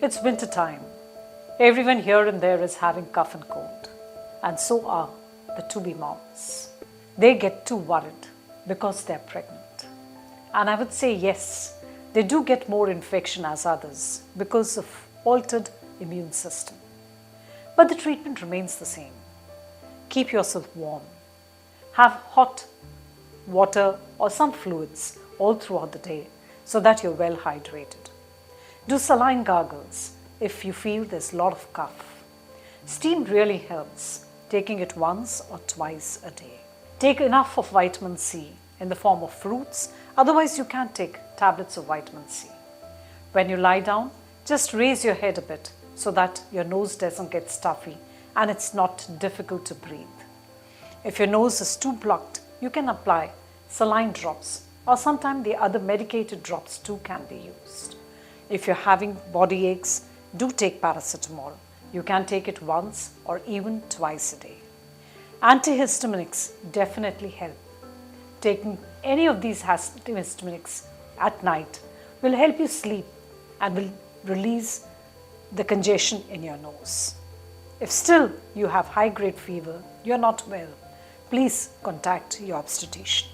It's winter time. Everyone here and there is having cough and cold. And so are the to-be moms. They get too worried because they're pregnant. And I would say yes, they do get more infection as others because of altered immune system. But the treatment remains the same. Keep yourself warm. Have hot water or some fluids all throughout the day so that you're well hydrated. Do saline gargles if you feel there's a lot of cough. Steam really helps, taking it once or twice a day. Take enough of vitamin C in the form of fruits, otherwise you can take tablets of vitamin C. When you lie down, just raise your head a bit so that your nose doesn't get stuffy and it's not difficult to breathe. If your nose is too blocked, you can apply saline drops, or sometimes the other medicated drops too can be used. If you're having body aches, do take paracetamol. You can take it once or even twice a day. Antihistaminics definitely help. Taking any of these antihistaminics at night will help you sleep and will release the congestion in your nose. If still you have high-grade fever, you're not well, please contact your obstetrician.